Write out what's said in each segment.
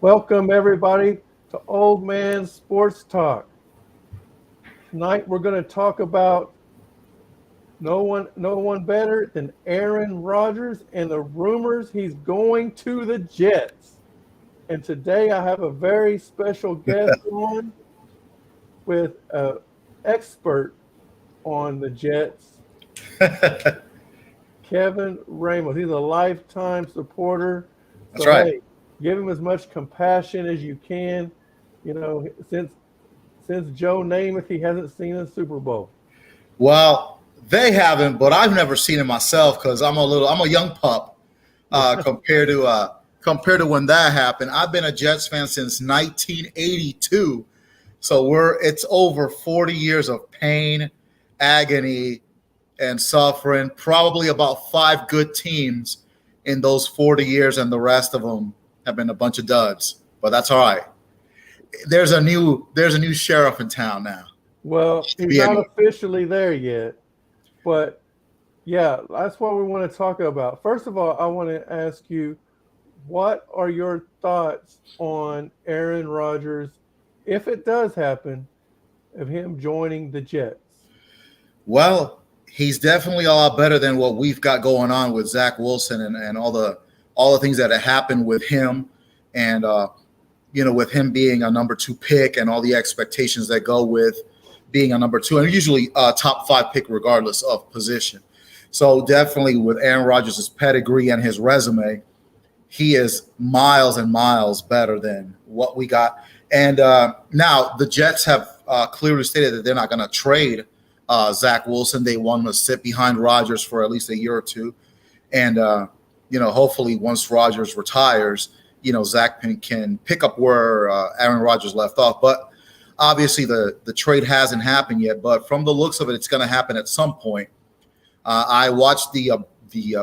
Welcome everybody to Old Man Sports Talk. Tonight we're going to talk about no one better than Aaron Rodgers and the rumors he's going to the Jets. And today I have a very special guest on with an expert on the Jets, Kevin Ramos. He's a lifetime supporter. That's So right. hey, give him as much compassion as you can. You know, since Joe Namath, he hasn't seen a Super Bowl. Well, they haven't, but I've never seen it myself because I'm a young pup compared to when that happened. I've been a Jets fan since 1982, so it's over 40 years of pain, agony, and suffering. Probably about 5 good teams in those 40 years, and the rest of them have been a bunch of duds. But that's all right. There's a new sheriff in town now. Well, he's not officially there yet, but yeah, that's what we want to talk about. First of all, I want to ask you, what are your thoughts on Aaron Rodgers, if it does happen, of him joining the Jets? Well, he's definitely a lot better than what we've got going on with Zach Wilson and all the things that have happened with him, and with him being a number 2 pick and all the expectations that go with being a number 2, and usually a top 5 pick regardless of position. So definitely with Aaron Rodgers' pedigree and his resume, he is miles and miles better than what we got. And now the Jets have clearly stated that they're not going to trade Zach Wilson. They want him to sit behind Rodgers for at least a year or two. And, hopefully once Rodgers retires, Zach can pick up where Aaron Rodgers left off. But obviously the trade hasn't happened yet. But from the looks of it, it's going to happen at some point. I watched the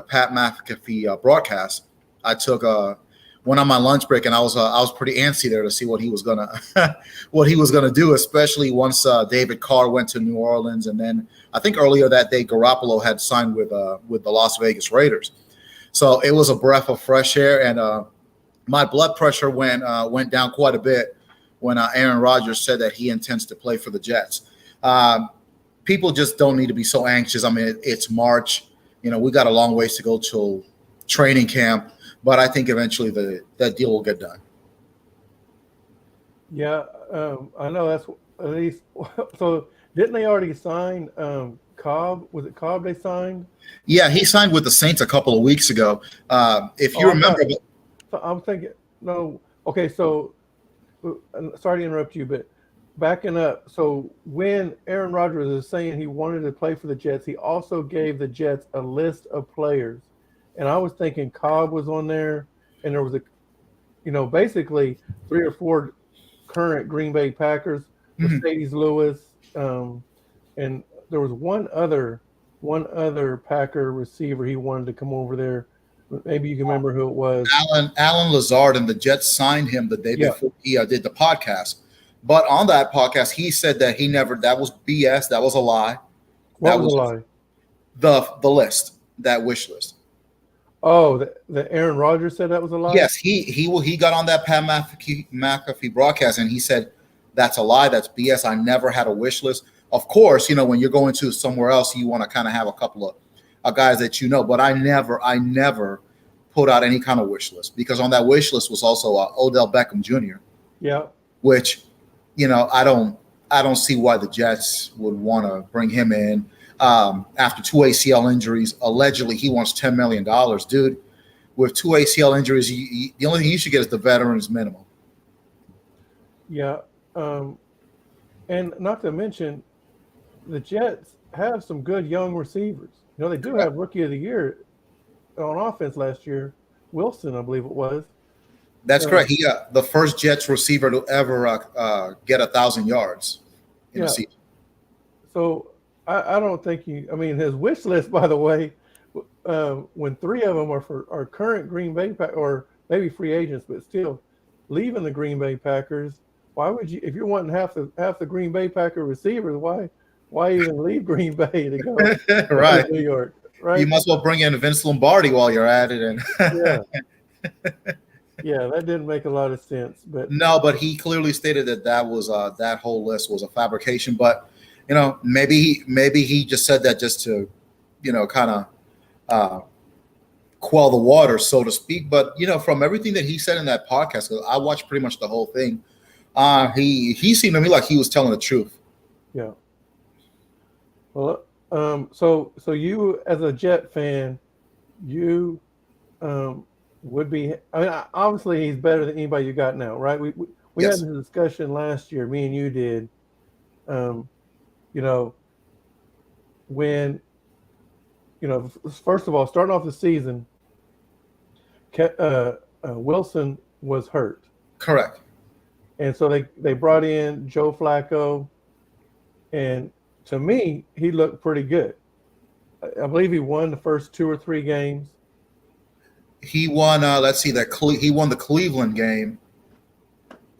Pat McAfee broadcast. I took went on my lunch break, and I was pretty antsy there to see what he was gonna do, especially once David Carr went to New Orleans, and then I think earlier that day Garoppolo had signed with the Las Vegas Raiders. So it was a breath of fresh air, and my blood pressure went down quite a bit when Aaron Rodgers said that he intends to play for the Jets. People just don't need to be so anxious. I mean, it's March. We got a long ways to go till training camp, but I think eventually that deal will get done. Yeah, I know that's at least. So didn't they already sign Cobb? Was it Cobb they signed? Yeah, he signed with the Saints a couple of weeks ago. If you remember. So I'm thinking, no. Okay, so sorry to interrupt you, but backing up. So when Aaron Rodgers is saying he wanted to play for the Jets, he also gave the Jets a list of players. And I was thinking Cobb was on there, and there was basically 3 or 4 current Green Bay Packers, Mercedes Lewis, and there was one other Packer receiver he wanted to come over there. Maybe you can remember who it was. Alan Lazard, and the Jets signed him the day before he did the podcast. But on that podcast, he said that that was BS. That was a lie. What was a lie? The list, that wish list. Oh, the Aaron Rodgers said that was a lie? Yes, he got on that Pat McAfee broadcast, and he said that's a lie. That's BS. I never had a wish list. Of course, when you're going to somewhere else, you want to kind of have a couple of guys that but I never put out any kind of wish list, because on that wish list was also Odell Beckham Jr. Yeah, which I don't see why the Jets would want to bring him in. After 2 ACL injuries, allegedly he wants $10 million. Dude, with 2 ACL injuries, the only thing you should get is the veterans minimum. Yeah, and not to mention, the Jets have some good young receivers. They do have Rookie of the Year on offense last year, Wilson, I believe it was. That's correct. He the first Jets receiver to ever get 1,000 yards in a season. So I don't think his wish list, by the way, when 3 of them are current Green Bay or maybe free agents, but still leaving the Green Bay Packers. Why would you, if you're wanting half the Green Bay Packer receivers, why even leave Green Bay to go right to New York? Right. You might as well bring in Vince Lombardi while you're at it, and yeah. Yeah, that didn't make a lot of sense. But No, but he clearly stated that that whole list was a fabrication. But maybe he just said that just to kind of uh, quell the water, so to speak. But from everything that he said in that podcast, 'cause I watched pretty much the whole thing. He seemed to me like he was telling the truth. yeah. Well, so you as a Jet fan, you would be. I mean, obviously he's better than anybody you got now, right? We had Yes, this discussion last year. Me and you did. Um, you know, when first of all, starting off the season, Wilson was hurt, correct. and so they brought in Joe Flacco, and to me, he looked pretty good. I believe he won the first 2 or 3 games. He won. Let's see that he won the Cleveland game,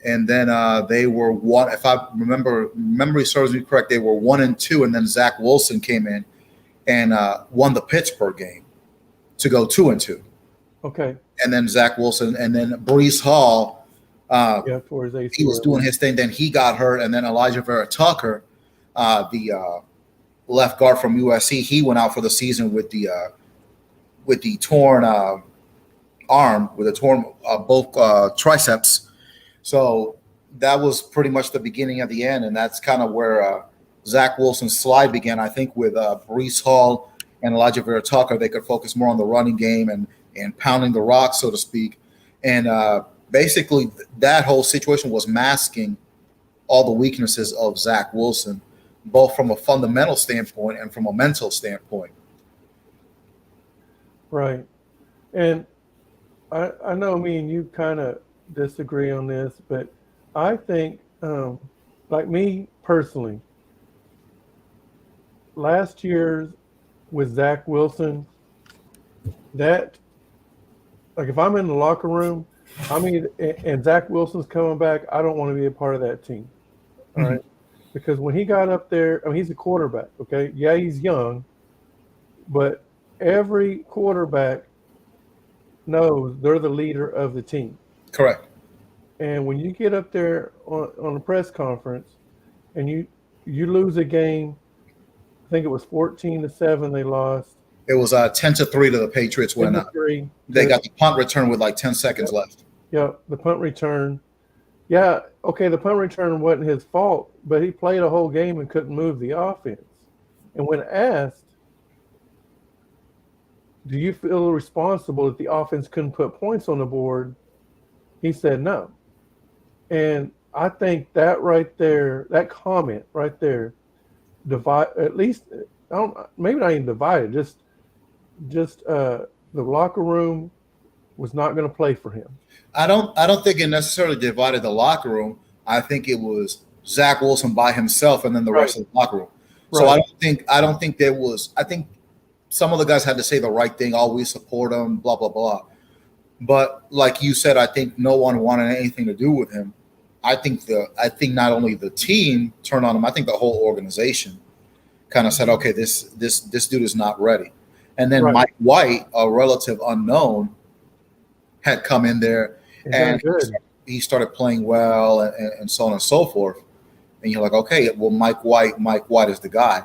and then they were one. If I memory serves me correct, they were 1-2, and then Zach Wilson came in and won the Pittsburgh game to go 2-2. Okay. And then Zach Wilson, and then Brees Hall. Yeah, for his ACL. He was doing his thing. Then he got hurt, and then Elijah Vera Tucker, the left guard from USC, he went out for the season with the torn arm, with the torn both triceps. So that was pretty much the beginning of the end, and that's kind of where Zach Wilson's slide began. I think with Brees Hall and Elijah Vera Tucker, they could focus more on the running game and pounding the rock, so to speak. And basically, that whole situation was masking all the weaknesses of Zach Wilson, both from a fundamental standpoint and from a mental standpoint. Right. And I know me and you kind of disagree on this, but I think, like me personally, last year's with Zach Wilson, that, like, if I'm in the locker room, and Zach Wilson's coming back, I don't want to be a part of that team. All right. Because when he got up there, I mean, he's a quarterback, okay? Yeah, he's young, but every quarterback knows they're the leader of the team. Correct. And when you get up there on a press conference and you lose a game, I think it was 14-7 they lost. It was 10-3 to the Patriots when they got the punt return with like 10 seconds left. Yeah, the punt return. Yeah, okay, the punt return wasn't his fault, but he played a whole game and couldn't move the offense. And when asked, do you feel responsible that the offense couldn't put points on the board, he said no. And I think that right there, that comment right there, at least, maybe not even divided, just the locker room was not going to play for him. I don't think it necessarily divided the locker room. I think it was Zach Wilson by himself and then the rest of the locker room. So I don't think there was. I think some of the guys had to say the right thing. Always support him. Blah blah blah. But like you said, I think no one wanted anything to do with him. I think not only the team turned on him. I think the whole organization kind of said, okay, this dude is not ready. And then Mike White, a relative unknown, had come in there and he started playing well and so on and so forth. And you're like, okay, well, Mike White is the guy.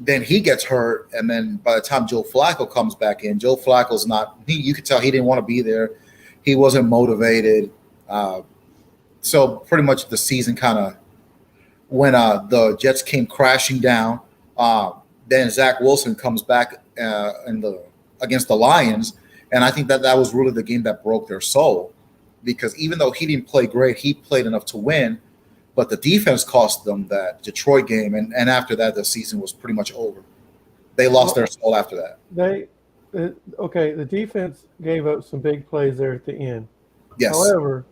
Then he gets hurt, and then by the time Joe Flacco comes back in, Joe Flacco's not. You could tell he didn't want to be there. He wasn't motivated. So pretty much the season kind of, when the Jets came crashing down, then Zach Wilson comes back against the Lions, and I think that was really the game that broke their soul, because even though he didn't play great, he played enough to win. But the defense cost them that Detroit game, and after that, the season was pretty much over. They lost their soul after that. The defense gave up some big plays there at the end. Yes. However,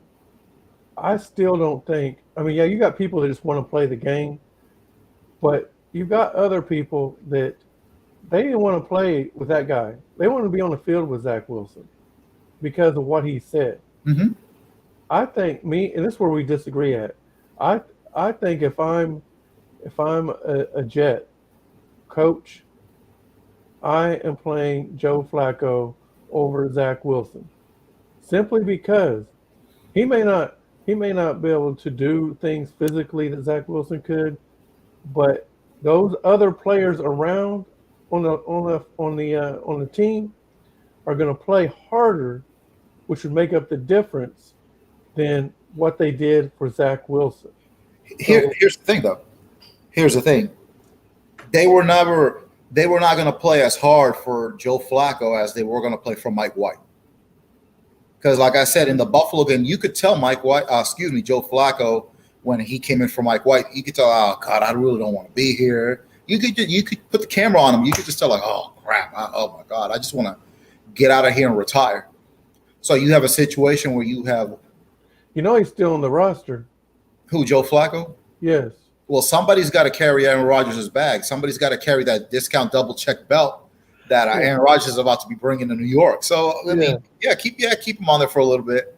I still don't think – I mean, yeah, you got people that just want to play the game, but you've got other people that they didn't want to play with that guy. They wanted to be on the field with Zach Wilson because of what he said. Mm-hmm. I think and this is where we disagree at. I think if I'm a Jet coach, I am playing Joe Flacco over Zach Wilson, simply because he may not be able to do things physically that Zach Wilson could, but those other players around on the team are going to play harder, which would make up the difference than what they did for Zach Wilson. So, Here's the thing, though. Here's the thing. They were not going to play as hard for Joe Flacco as they were going to play for Mike White. Because, like I said, in the Buffalo game, you could tell Joe Flacco, when he came in for Mike White, you could tell, oh God, I really don't want to be here. You could put the camera on him. You could just tell, like, oh crap, oh my God, I just want to get out of here and retire. So you have a situation where you have, he's still on the roster. who, Joe Flacco? Yes. Well, somebody's got to carry Aaron Rodgers' bag. Somebody's got to carry that discount double check belt that Aaron Rodgers is about to be bringing to New York. So I mean, keep him on there for a little bit.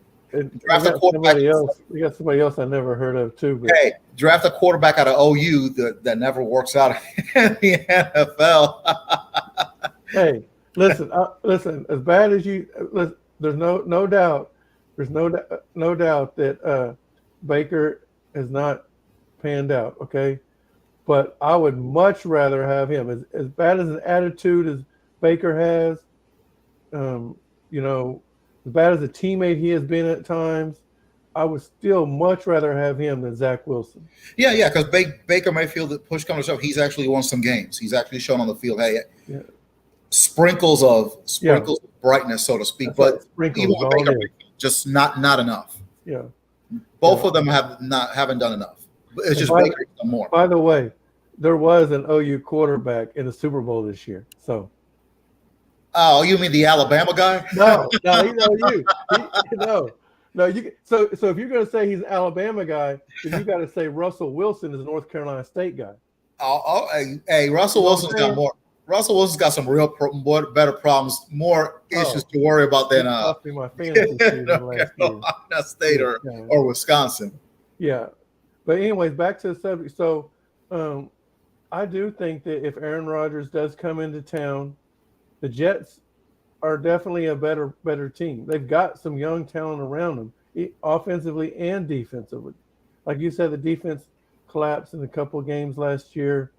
Draft a quarterback. You got somebody else I never heard of too. But. Hey, draft a quarterback out of OU that never works out in the NFL. Hey, listen. As bad as you, there's no doubt. There's no doubt that Baker has not panned out. Okay, but I would much rather have him. As bad as an attitude as Baker has, as bad as a teammate he has been at times, I would still much rather have him than Zach Wilson. Yeah, because Baker Mayfield, that push comes to shove, he's actually won some games. He's actually shown on the field, hey, sprinkles of brightness, so to speak. But even with Baker, just not enough. Yeah, both of them haven't done enough. It's just Baker done more. By the way, there was an OU quarterback in the Super Bowl this year. So. Oh, you mean the Alabama guy? No, he's OU. So if you're going to say he's an Alabama guy, then you got to say Russell Wilson is a North Carolina State guy. Hey, Russell Wilson's got more. Russell Wilson's got some better problems, more issues to worry about than my fantasy season last year. State or Wisconsin. Yeah, but anyways, back to the subject. So, I do think that if Aaron Rodgers does come into town, the Jets are definitely a better team. They've got some young talent around them, offensively and defensively. Like you said, the defense collapsed in a couple of games last year.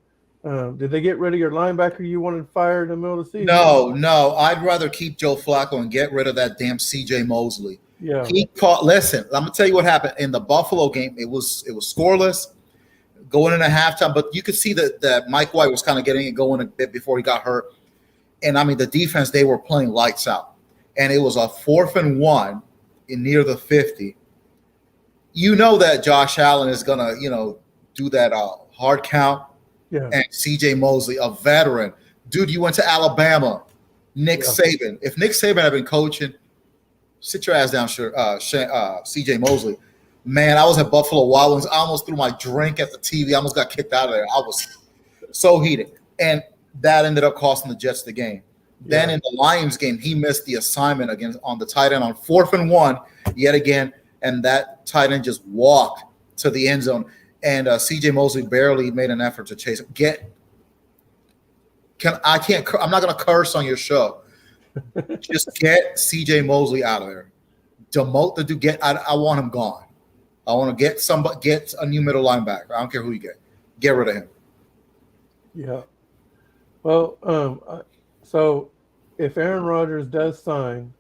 Did they get rid of your linebacker you wanted fired in the middle of the season? No. I'd rather keep Joe Flacco and get rid of that damn C.J. Mosley. Yeah. Listen, I'm gonna tell you what happened in the Buffalo game. It was scoreless going into halftime, but you could see that Mike White was kind of getting it going a bit before he got hurt. And I mean, the defense, they were playing lights out. And it was a 4th and 1 near the 50. You know that Josh Allen is going to, do that hard count. Yeah. And C.J. Mosley, a veteran. Dude, you went to Alabama. Nick Saban. If Nick Saban had been coaching, sit your ass down, C.J. Mosley. Man, I was at Buffalo Wild Wings. I almost threw my drink at the TV. I almost got kicked out of there. I was so heated. And that ended up costing the Jets the game. Yeah. Then in the Lions game, he missed the assignment on the tight end on 4th and 1 yet again, and that tight end just walked to the end zone. And C.J. Mosley barely made an effort to chase him. I'm not going to curse on your show. Just get C.J. Mosley out of there. Demote the dude. I want him gone. I want to get a new middle linebacker. I don't care who you get. Get rid of him. Yeah. Well, so if Aaron Rodgers does sign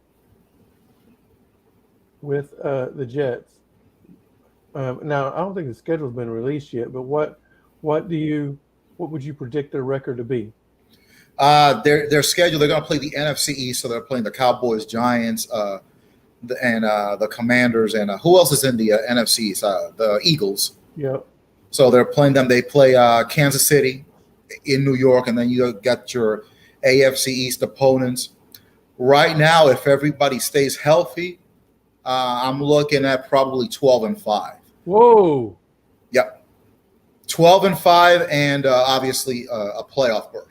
with the Jets, now I don't think the schedule's been released yet, but what would you predict their record to be? Their schedule, they're going to play the NFC East, so they're playing the Cowboys, Giants, and the Commanders, and who else is in the NFC East? The Eagles. Yep. So they're playing them. They play Kansas City in New York, and then you got your AFC East opponents. Right now, if everybody stays healthy, I'm looking at probably 12-5. Whoa. Yep. 12-5, and obviously a playoff berth.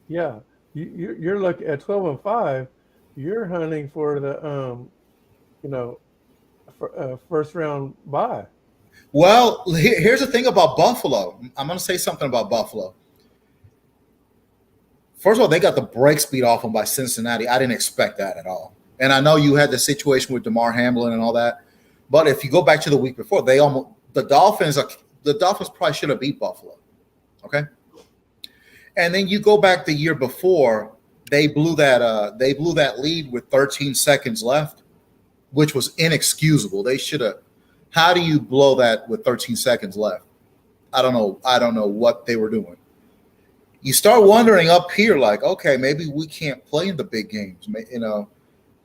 Yeah. You're looking at 12-5. You're hunting for the first round bye. Well, here's the thing about Buffalo. I'm going to say something about Buffalo. First of all, they got the break speed off them by Cincinnati. I didn't expect that at all. And I know you had the situation with DeMar Hamlin and all that, but if you go back to the week before, the Dolphins probably should have beat Buffalo. Okay, and then you go back the year before, they blew that lead with 13 seconds left, which was inexcusable. They should have. How do you blow that with 13 seconds left? I don't know. I don't know what they were doing. You start wondering up here, like, okay, maybe we can't play in the big games. You know,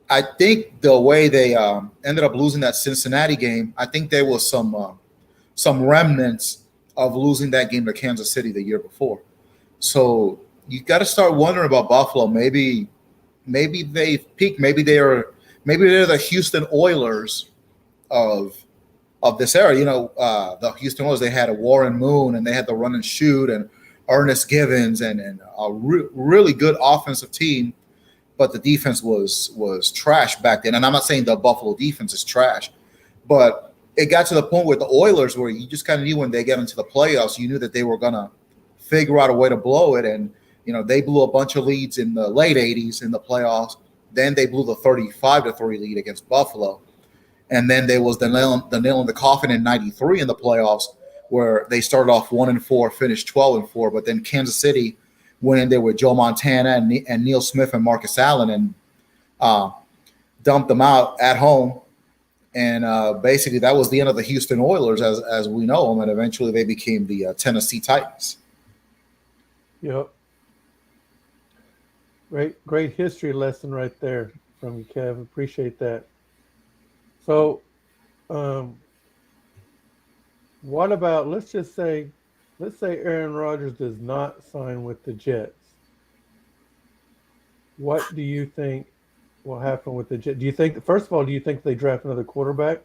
I think the way they ended up losing that Cincinnati game, I think there was some remnants of losing that game to Kansas City the year before. So you got to start wondering about Buffalo. Maybe they've peaked. Maybe they're the Houston Oilers of this era. You know, the Houston Oilers, they had a Warren Moon and they had the run and shoot and Ernest Givens and a really good offensive team, but the defense was trash back then. And I'm not saying the Buffalo defense is trash, but it got to the point with the Oilers where you just kind of knew when they get into the playoffs, you knew that they were going to figure out a way to blow it. And, you know, they blew a bunch of leads in the late 80s in the playoffs. Then they blew the 35-3 lead against Buffalo. And then there was the nail in the coffin in 93 in the playoffs where they started off 1-4, finished 12-4. But then Kansas City went in there with Joe Montana and Neil Smith and Marcus Allen and dumped them out at home. And basically that was the end of the Houston Oilers as we know them. And eventually they became the Tennessee Titans. Yep. Great history lesson right there from you, Kev. Appreciate that. So, what about, let's say Aaron Rodgers does not sign with the Jets. What do you think will happen with the Jets? Do you think they draft another quarterback?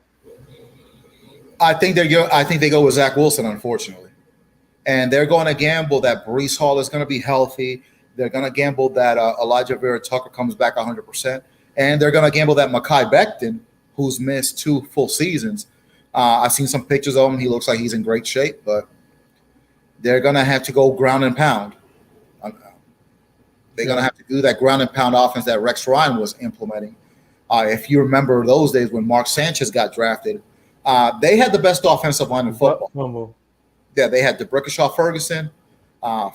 I think they go with Zach Wilson, unfortunately. And they're going to gamble that Breece Hall is going to be healthy. They're going to gamble that Elijah Vera Tucker comes back 100%. And they're going to gamble that Mekhi Becton, who's missed 2 full seasons. I've seen some pictures of him. He looks like he's in great shape, but they're going to have to go ground and pound. They're going to have to do that ground and pound offense that Rex Ryan was implementing. If you remember those days when Mark Sanchez got drafted, they had the best offensive line in football. Yeah, they had DeBrickashaw Ferguson.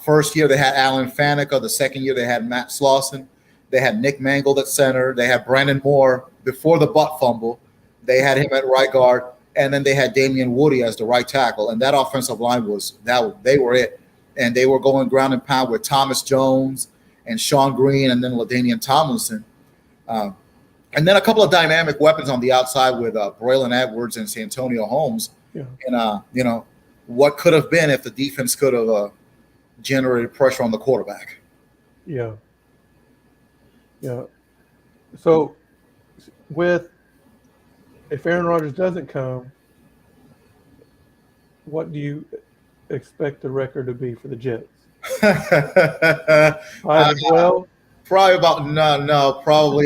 First year they had Alan Faneca. The second year they had Matt Slauson. They had Nick Mangold at center. They had Brandon Moore before the butt fumble. They had him at right guard. And then they had Damian Woody as the right tackle. And that offensive line they were it. And they were going ground and pound with Thomas Jones and Sean Green and then LaDainian Tomlinson. And then a couple of dynamic weapons on the outside with Braylon Edwards and Santonio Holmes. Yeah. And, you know, what could have been if the defense could have generated pressure on the quarterback. Yeah. Yeah. So if Aaron Rodgers doesn't come, what do you expect the record to be for the Jets? 5-12? Probably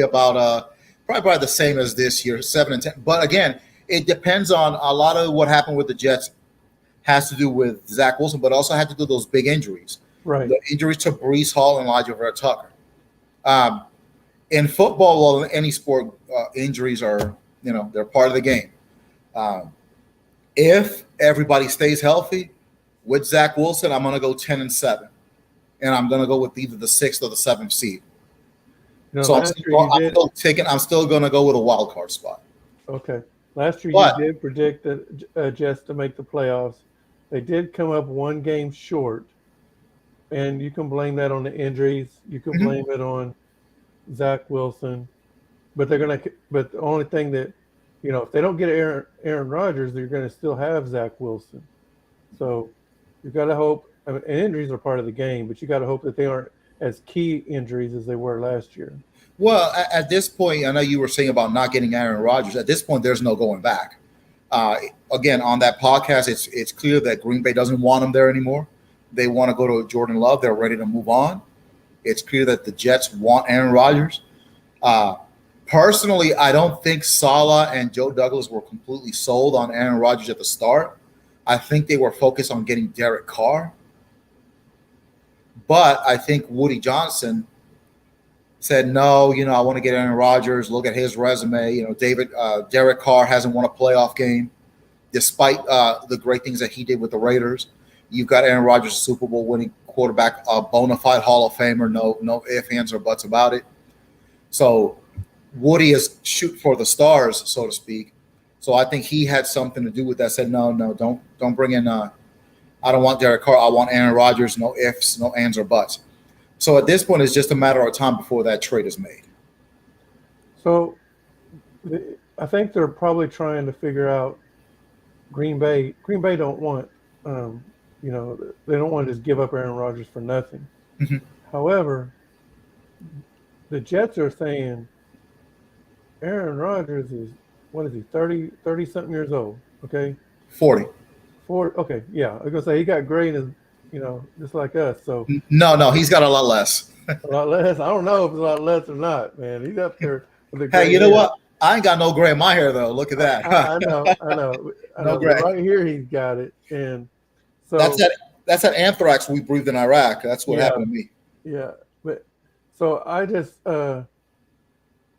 about probably the same as this year, 7-10. But again, it depends on a lot of what happened with the Jets has to do with Zach Wilson, but also had to do with those big injuries. Right. The injuries to Breece Hall and Elijah Vera Tucker. In football, well, in any sport, injuries are, you know, they're part of the game. If everybody stays healthy with Zach Wilson, I'm going to go 10-7, and I'm going to go with either the 6th or the 7th seed. You know, so I'm still going to go with a wild card spot. Okay. Last year you did predict the Jets to make the playoffs. They did come up one game short, and you can blame that on the injuries. You can blame it on Zach Wilson, but But the only thing that, you know, if they don't get Aaron Rodgers, they're going to still have Zach Wilson. So you've got to hope. I mean, and injuries are part of the game, but you got to hope that they aren't as key injuries as they were last year. Well, at this point, I know you were saying about not getting Aaron Rodgers. At this point, there's no going back. Again, on that podcast, it's clear that Green Bay doesn't want him there anymore. They want to go to Jordan Love. They're ready to move on. It's clear that the Jets want Aaron Rodgers. Personally, I don't think Saleh and Joe Douglas were completely sold on Aaron Rodgers at the start. I think they were focused on getting Derek Carr. But I think Woody Johnson said, no, I want to get Aaron Rodgers. Look at his resume. Derek Carr hasn't won a playoff game despite the great things that he did with the Raiders. You've got Aaron Rodgers, Super Bowl winning quarterback, a bona fide Hall of Famer. No ifs, ands, or buts about it. So Woody is shoot for the stars, so to speak. So I think he had something to do with that. Said, no, don't bring in. I don't want Derek Carr. I want Aaron Rodgers. No ifs, no ands, or buts. So at this point, it's just a matter of time before that trade is made. So I think they're probably trying to figure out Green Bay. Green Bay don't want, they don't want to just give up Aaron Rodgers for nothing. Mhm. However, the Jets are saying Aaron Rodgers is, what is he, 30 something years old? Okay. 40. Okay. Yeah. I was going to say he got great as, just like us. So No, he's got a lot less. a lot less. I don't know if it's a lot less or not, man. He's up there with the Hey, you know what? I ain't got no gray in my hair though. Look at that. I know. No gray. Right here, he's got it, and so that's that anthrax we breathed in Iraq. That's what happened to me. Yeah, but so I just I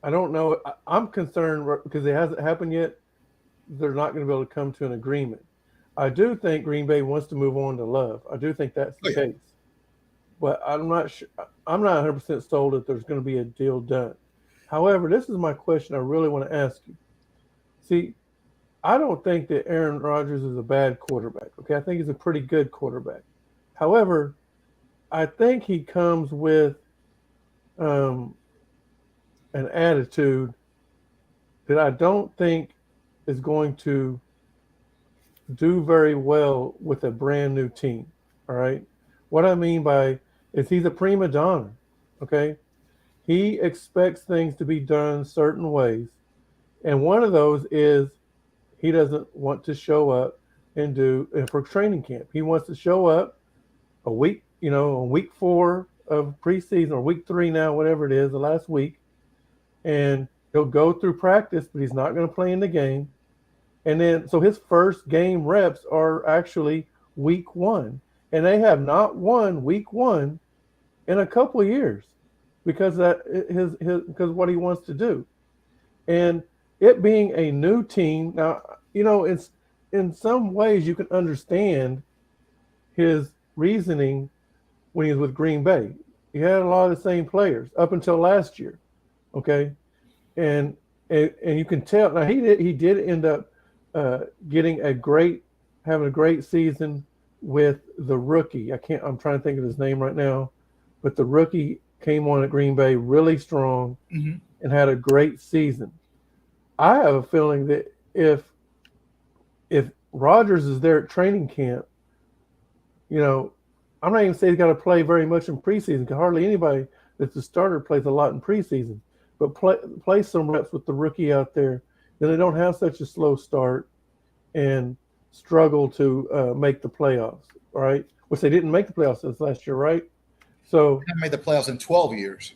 don't know. I'm concerned because it hasn't happened yet. They're not going to be able to come to an agreement. I do think Green Bay wants to move on to Love. I do think that's the case, but I'm not sure. I'm not 100% sold that there's going to be a deal done. However, this is my question I really want to ask you. See, I don't think that Aaron Rodgers is a bad quarterback. Okay, I think he's a pretty good quarterback. However, I think he comes with an attitude that I don't think is going to do very well with a brand new team. All right. What I mean by is he's a prima donna. Okay. He expects things to be done certain ways. And one of those is he doesn't want to show up and for training camp. He wants to show up a week, on week 4 of preseason or week 3 now, whatever it is, the last week. And he'll go through practice, but he's not going to play in the game. And then, so his first game reps are actually week 1. And they have not won week 1 in a couple of years because because what he wants to do. And it being a new team, now, it's in some ways you can understand his reasoning when he was with Green Bay. He had a lot of the same players up until last year. Okay. And you can tell now he did end up having a great season with the rookie. I'm trying to think of his name right now, but the rookie came on at Green Bay really strong and had a great season. I have a feeling that if Rodgers is there at training camp, I'm not even saying he's got to play very much in preseason because hardly anybody that's a starter plays a lot in preseason. But play some reps with the rookie out there, then they don't have such a slow start and struggle to make the playoffs, right? Which they didn't make the playoffs this last year, right? So they made the playoffs in 12 years.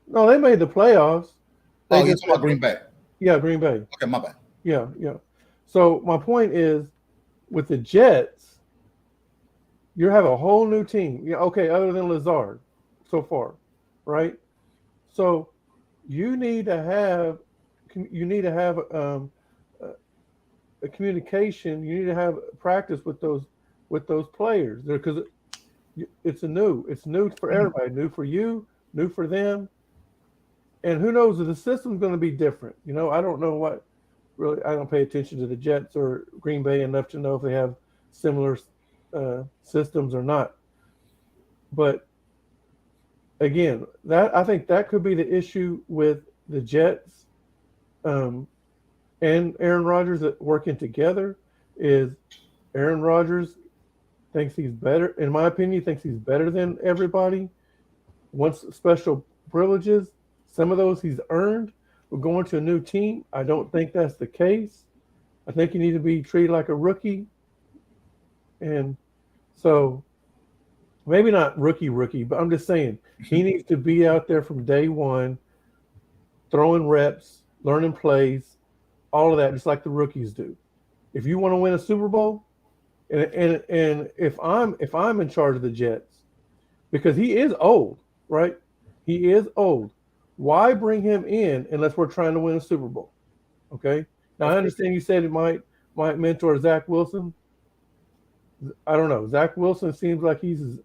No, they made the playoffs. You're talking about Green Bay. Yeah, Green Bay. Okay, my bad. Yeah. So my point is, with the Jets, you have a whole new team. Yeah, okay, other than Lazard so far, right? So you need to have a communication. You need to have practice with those players because it's new for everybody, new for you, new for them. And who knows if the system's going to be different. I don't know what really. I don't pay attention to the Jets or Green Bay enough to know if they have similar systems or not. But again, I think that could be the issue with the Jets and Aaron Rodgers working together. Is Aaron Rodgers thinks he's better? In my opinion, he thinks he's better than everybody. Wants special privileges. Some of those he's earned. But going to a new team, I don't think that's the case. I think you need to be treated like a rookie. And so maybe not rookie, but I'm just saying he needs to be out there from day one, throwing reps, learning plays, all of that, just like the rookies do. If you want to win a Super Bowl, and if I'm in charge of the Jets, because he is old, right? He is old. Why bring him in unless we're trying to win a Super Bowl? Okay. Now I understand you said it might mentor Zach Wilson. I don't know. Zach Wilson seems like he's.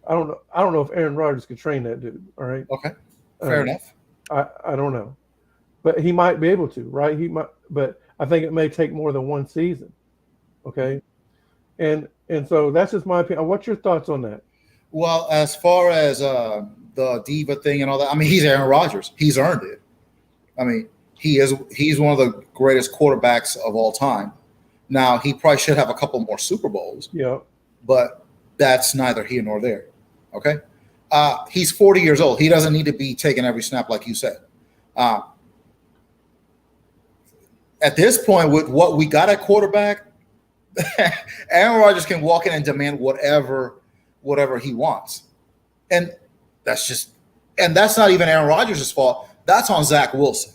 I don't know. I don't know if Aaron Rodgers could train that dude. All right. Okay, fair enough. I don't know, but he might be able to, right? He might, but I think it may take more than one season. Okay. And so that's just my opinion. What's your thoughts on that? Well, as far as the diva thing and all that, I mean, he's Aaron Rodgers. He's earned it. I mean, he's one of the greatest quarterbacks of all time. Now, he probably should have a couple more Super Bowls. Yeah. But that's neither here nor there. Okay. He's 40 years old. He doesn't need to be taking every snap like you said. At this point, with what we got at quarterback, Aaron Rodgers can walk in and demand whatever he wants. And that's not even Aaron Rodgers' fault. That's on Zach Wilson.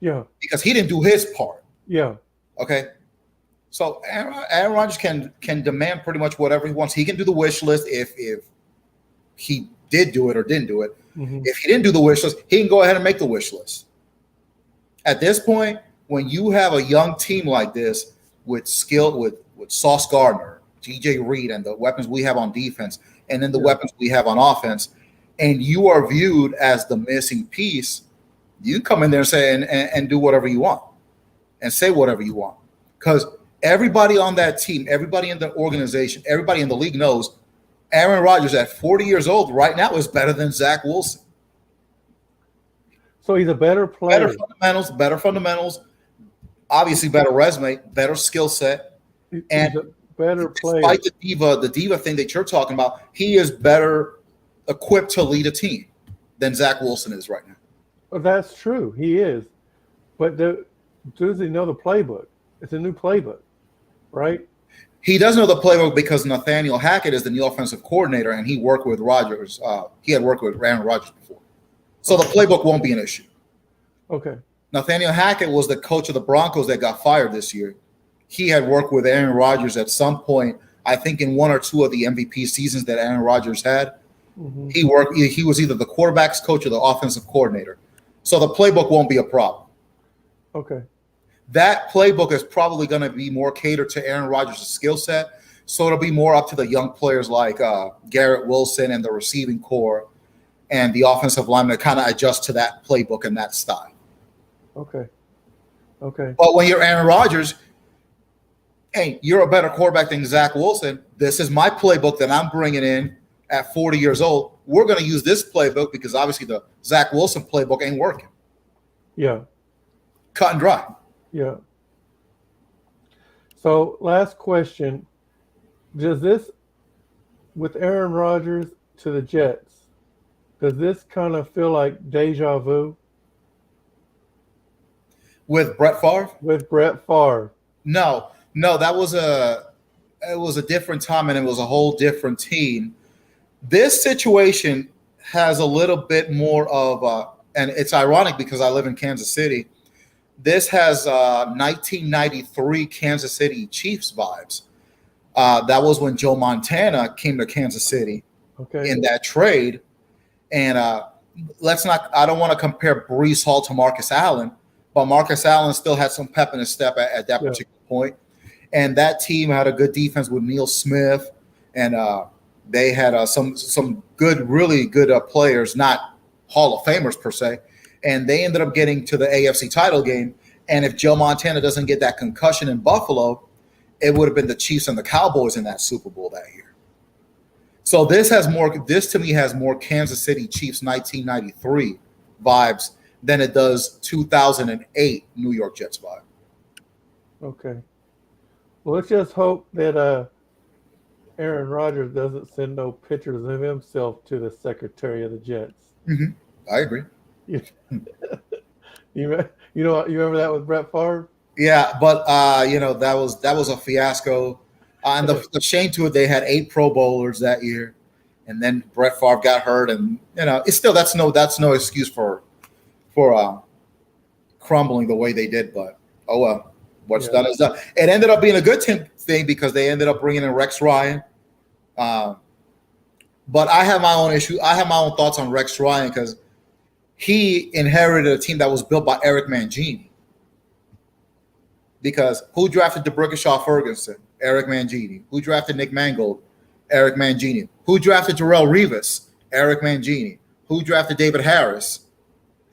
Yeah. Because he didn't do his part. Yeah. Okay. So Aaron Rodgers can demand pretty much whatever he wants. He can do the wish list if he did do it or didn't do it. Mm-hmm. If he didn't do the wish list, he can go ahead and make the wish list. At this point, when you have a young team like this with Sauce Gardner, T.J. Reed, and the weapons we have on defense, and then the weapons we have on offense, and you are viewed as the missing piece, you come in there and say and do whatever you want and say whatever you want. Because everybody on that team, everybody in the organization, everybody in the league knows Aaron Rodgers at 40 years old right now is better than Zach Wilson. So he's a better player. Better fundamentals, obviously better resume, better skill set. And a better player. Despite the diva thing that you're talking about, he is better equipped to lead a team than Zach Wilson is right now. Well, that's true. He is. But does he know the playbook? It's a new playbook, right? He does know the playbook because Nathaniel Hackett is the new offensive coordinator, and he worked with Rodgers. He had worked with Aaron Rodgers before. So the playbook won't be an issue. Okay. Nathaniel Hackett was the coach of the Broncos that got fired this year. He had worked with Aaron Rodgers at some point, I think in one or two of the MVP seasons that Aaron Rodgers had. Mm-hmm. He was either the quarterback's coach or the offensive coordinator. So the playbook won't be a problem. Okay. That playbook is probably going to be more catered to Aaron Rodgers' skill set. So it'll be more up to the young players like Garrett Wilson and the receiving core and the offensive linemen to kind of adjust to that playbook and that style. Okay. Okay. But when you're Aaron Rodgers, hey, you're a better quarterback than Zach Wilson. This is my playbook that I'm bringing in at 40 years old. We're going to use this playbook because obviously the Zach Wilson playbook ain't working. Yeah. Cut and dry. Yeah. So last question. Does this, with Aaron Rodgers to the Jets, does this kind of feel like deja vu? With Brett Favre? With Brett Favre. No, it was a different time and it was a whole different team. This situation has a little bit more of and it's ironic because I live in Kansas City. This has 1993 Kansas City Chiefs vibes. That was when Joe Montana came to Kansas City in that trade. And I don't want to compare Breece Hall to Marcus Allen, but Marcus Allen still had some pep in his step at that particular point. And that team had a good defense with Neil Smith, and they had some good, really good players, not Hall of Famers per se. And they ended up getting to the AFC title game. And if Joe Montana doesn't get that concussion in Buffalo, it would have been the Chiefs and the Cowboys in that Super Bowl that year. So this to me has more Kansas City Chiefs 1993 vibes than it does 2008 New York Jets vibe. Okay. Well, let's just hope that Aaron Rodgers doesn't send no pictures of himself to the Secretary of the Jets. Mm-hmm. I agree. You remember that with Brett Favre? Yeah, but that was a fiasco. And the shame to it, they had 8 Pro Bowlers that year, and then Brett Favre got hurt, and it's still that's no excuse for crumbling the way they did. But oh well, what's done is done. It ended up being a good thing because they ended up bringing in Rex Ryan. But I have my own issue. I have my own thoughts on Rex Ryan because he inherited a team that was built by Eric Mangini. Because who drafted DeBrickashaw Ferguson? Eric Mangini. Who drafted Nick Mangold? Eric Mangini. Who drafted Darrelle Revis? Eric Mangini. Who drafted David Harris?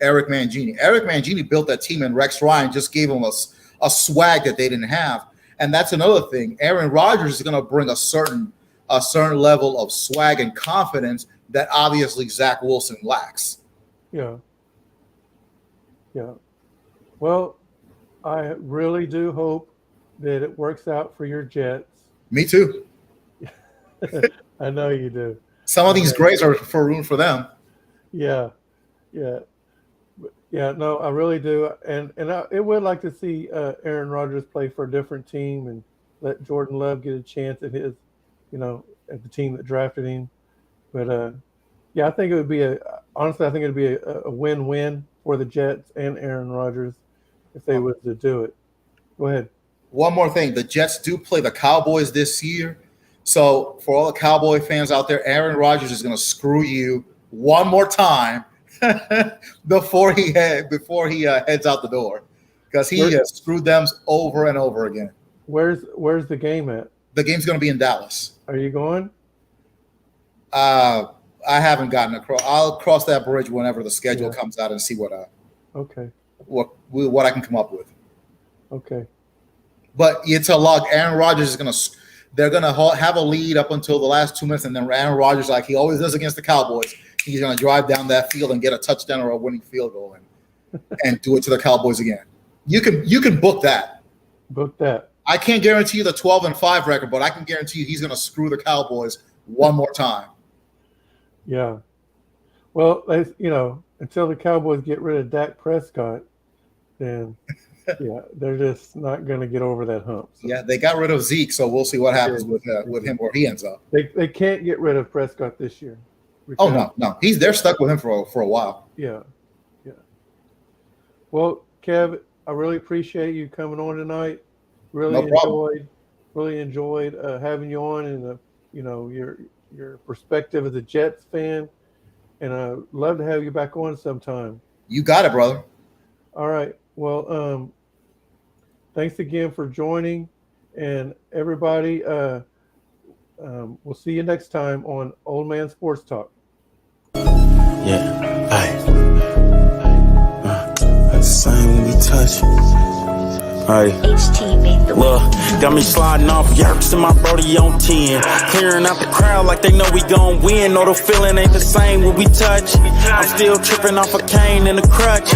Eric Mangini. Eric Mangini built that team, and Rex Ryan just gave him a swag that they didn't have. And that's another thing. Aaron Rodgers is going to bring a certain level of swag and confidence that obviously Zach Wilson lacks. Yeah. Yeah. Well, I really do hope that it works out for your Jets. Me too. I know you do. Some of these grades are for room for them. Yeah. Yeah. Yeah, no, I really do. And I would like to see Aaron Rodgers play for a different team and let Jordan Love get a chance at his, at the team that drafted him. But, yeah, I think it would be honestly, I think it would be a win-win for the Jets and Aaron Rodgers if they were to do it. Go ahead. One more thing. The Jets do play the Cowboys this year. So for all the Cowboy fans out there, Aaron Rodgers is going to screw you one more time before he heads out the door, because he has screwed them over and over again. Where's the game at? The game's going to be in Dallas. Are you going? I haven't gotten across. I'll cross that bridge whenever the schedule comes out and see what I can come up with. Okay. But it's a log. Aaron Rodgers is going to. They're going to have a lead up until the last 2 minutes, and then Aaron Rodgers, like he always does against the Cowboys, he's going to drive down that field and get a touchdown or a winning field goal and do it to the Cowboys again. You can book that. Book that. I can't guarantee you the 12-5 record, but I can guarantee you he's going to screw the Cowboys one more time. Yeah. Well, until the Cowboys get rid of Dak Prescott, then they're just not going to get over that hump. So. Yeah, they got rid of Zeke, so we'll see what happens with him, where he ends up. They can't get rid of Prescott this year. Oh no, they're stuck with him for a while. Yeah. Well, Kev, I really appreciate you coming on tonight. Really enjoyed having you on, and your perspective as a Jets fan, and I'd love to have you back on sometime. You got it, brother. All right. Well, thanks again for joining, and everybody. We'll see you next time on Old Man Sports Talk. Yeah, that's the same when we touch. Look, got me sliding off yerks and my brody on 10. Clearing out the crowd like they know we gon' win. No, the feeling ain't the same when we touch. I'm still tripping off a cane and a crutch.